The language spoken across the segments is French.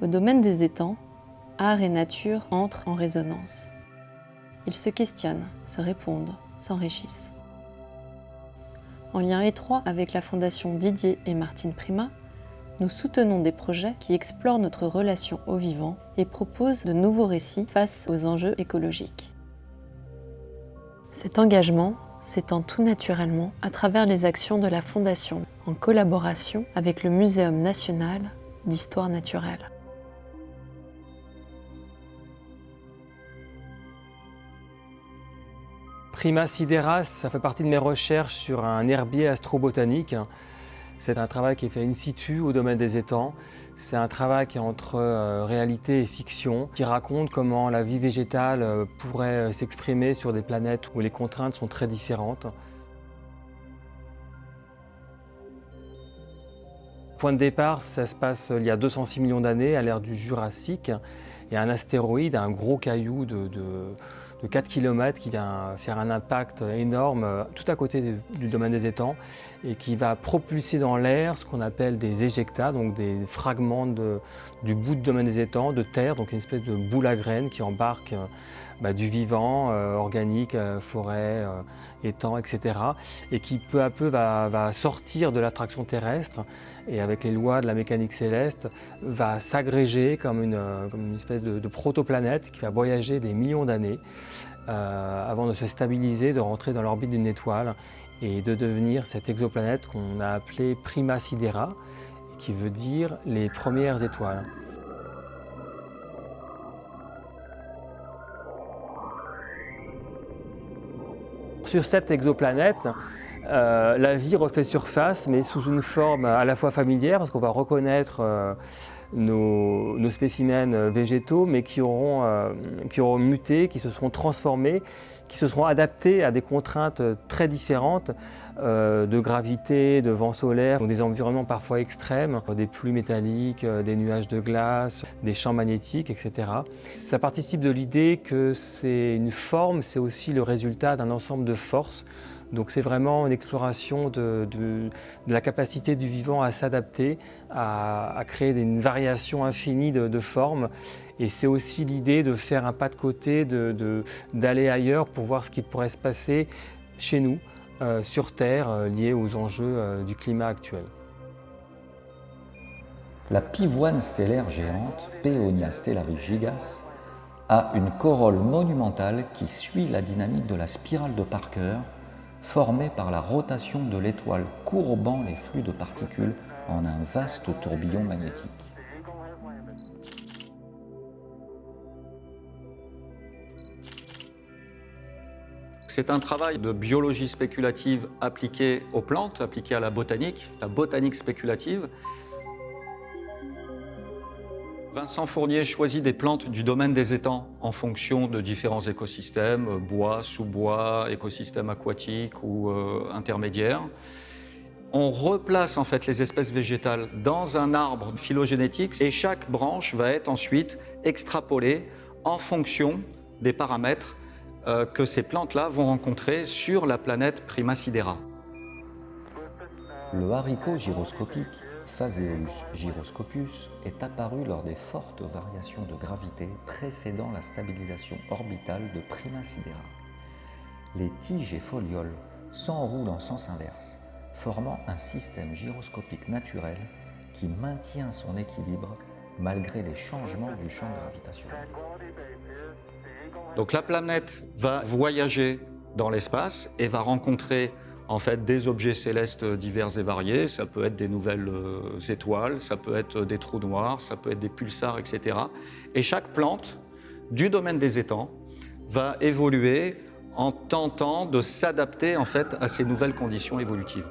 Au domaine des étangs, art et nature entrent en résonance. Ils se questionnent, se répondent, s'enrichissent. En lien étroit avec la Fondation Didier et Martine Prima, nous soutenons des projets qui explorent notre relation au vivant et proposent de nouveaux récits face aux enjeux écologiques. Cet engagement s'étend tout naturellement à travers les actions de la Fondation, en collaboration avec le Muséum national d'histoire naturelle. Prima Sidera, ça fait partie de mes recherches sur un herbier astrobotanique. C'est un travail qui est fait in situ au domaine des étangs. C'est un travail qui est entre réalité et fiction, qui raconte comment la vie végétale pourrait s'exprimer sur des planètes où les contraintes sont très différentes. Point de départ, ça se passe il y a 206 millions d'années, à l'ère du Jurassique. Il y a un astéroïde, un gros caillou de 4 km qui vient faire un impact énorme tout à côté du domaine des étangs et qui va propulser dans l'air ce qu'on appelle des éjectats, donc des fragments du bout du domaine des étangs, de terre, donc une espèce de boule à graines qui embarque du vivant, organique, forêt, étangs, etc. et qui peu à peu va sortir de l'attraction terrestre et avec les lois de la mécanique céleste va s'agréger comme une espèce de protoplanète qui va voyager des millions d'années avant de se stabiliser, de rentrer dans l'orbite d'une étoile et de devenir cette exoplanète qu'on a appelée Prima Sidera, qui veut dire les premières étoiles. Sur cette exoplanète, la vie refait surface, mais sous une forme à la fois familière, parce qu'on va reconnaître nos spécimens végétaux, mais qui auront muté, qui se seront transformés, qui se seront adaptés à des contraintes très différentes de gravité, de vent solaire, des environnements parfois extrêmes, des pluies métalliques, des nuages de glace, des champs magnétiques, etc. Ça participe de l'idée que c'est une forme, c'est aussi le résultat d'un ensemble de forces. Donc c'est vraiment une exploration de la capacité du vivant à s'adapter, à créer une variation infinie de formes. Et c'est aussi l'idée de faire un pas de côté, d'aller ailleurs pour voir ce qui pourrait se passer chez nous, sur Terre, lié aux enjeux du climat actuel. La pivoine stellaire géante, Paeonia stellaris gigas, a une corolle monumentale qui suit la dynamique de la spirale de Parker, formée par la rotation de l'étoile courbant les flux de particules en un vaste tourbillon magnétique. C'est un travail de biologie spéculative appliquée aux plantes, appliquée à la botanique spéculative. Vincent Fournier choisit des plantes du domaine des étangs en fonction de différents écosystèmes, bois, sous-bois, écosystèmes aquatiques ou intermédiaires. On replace en fait les espèces végétales dans un arbre phylogénétique et chaque branche va être ensuite extrapolée en fonction des paramètres que ces plantes-là vont rencontrer sur la planète Prima Sidera. Le haricot gyroscopique Phaseolus gyroscopius est apparu lors des fortes variations de gravité précédant la stabilisation orbitale de Prima Sidera. Les tiges et folioles s'enroulent en sens inverse, formant un système gyroscopique naturel qui maintient son équilibre malgré les changements du champ gravitationnel. Donc la planète va voyager dans l'espace et va rencontrer en fait des objets célestes divers et variés. Ça peut être des nouvelles étoiles, ça peut être des trous noirs, ça peut être des pulsars, etc. Et chaque plante du domaine des étangs va évoluer en tentant de s'adapter en fait à ces nouvelles conditions évolutives.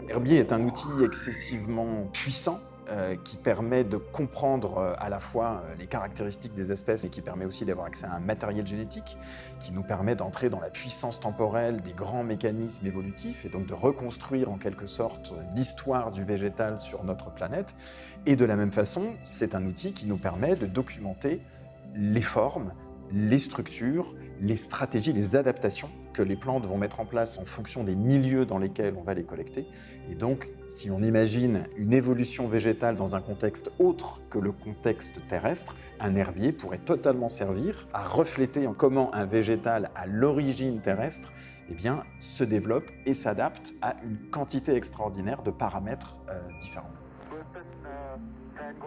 L'herbier est un outil excessivement puissant qui permet de comprendre à la fois les caractéristiques des espèces et qui permet aussi d'avoir accès à un matériel génétique qui nous permet d'entrer dans la puissance temporelle des grands mécanismes évolutifs et donc de reconstruire en quelque sorte l'histoire du végétal sur notre planète. Et de la même façon, c'est un outil qui nous permet de documenter les formes, les structures, les stratégies, les adaptations que les plantes vont mettre en place en fonction des milieux dans lesquels on va les collecter. Et donc, si on imagine une évolution végétale dans un contexte autre que le contexte terrestre, un herbier pourrait totalement servir à refléter comment un végétal à l'origine terrestre se développe et s'adapte à une quantité extraordinaire de paramètres différents.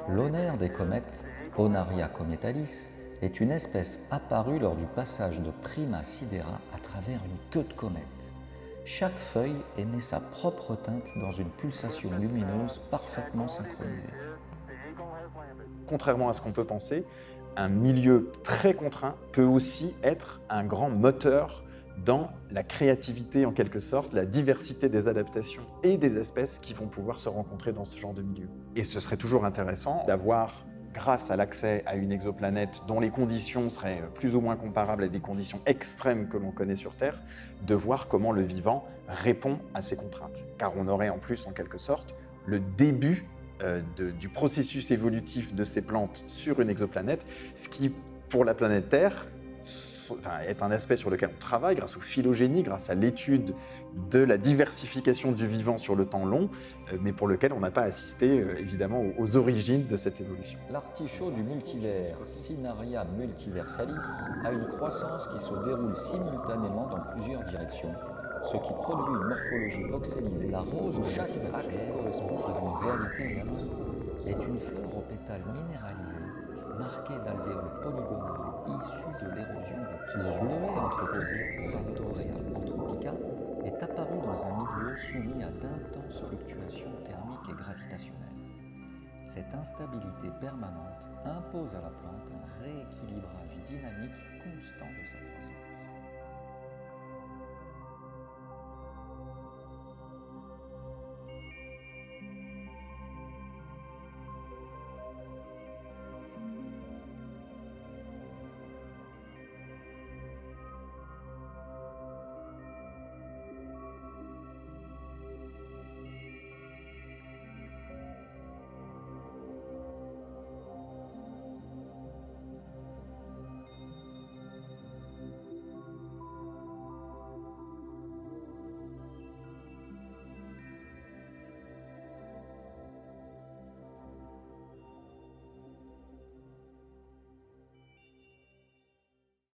L'onaire des comètes, Onaria cometalis, est une espèce apparue lors du passage de Prima Sidera à travers une queue de comète. Chaque feuille émet sa propre teinte dans une pulsation lumineuse parfaitement synchronisée. Contrairement à ce qu'on peut penser, un milieu très contraint peut aussi être un grand moteur dans la créativité en quelque sorte, la diversité des adaptations et des espèces qui vont pouvoir se rencontrer dans ce genre de milieu. Et ce serait toujours intéressant d'avoir, grâce à l'accès à une exoplanète dont les conditions seraient plus ou moins comparables à des conditions extrêmes que l'on connaît sur Terre, de voir comment le vivant répond à ces contraintes. Car on aurait en plus, en quelque sorte, le début du processus évolutif de ces plantes sur une exoplanète, ce qui, pour la planète Terre, est un aspect sur lequel on travaille grâce au phylogénie, grâce à l'étude de la diversification du vivant sur le temps long, mais pour lequel on n'a pas assisté évidemment aux origines de cette évolution. L'artichaut du multivers, Cinaria multiversalis, a une croissance qui se déroule simultanément dans plusieurs directions, ce qui produit une morphologie voxelisée. La rose de chaque axe correspond à une réalité restreinte, est une fleur aux pétales minéralisés, marquée d'alvéoles polygonales issus de l'érosion des tissus. L'EM Sanctoria anthropica est apparu dans un milieu soumis à d'intenses fluctuations thermiques et gravitationnelles. Cette instabilité permanente impose à la plante un rééquilibrage dynamique constant de sa croissance.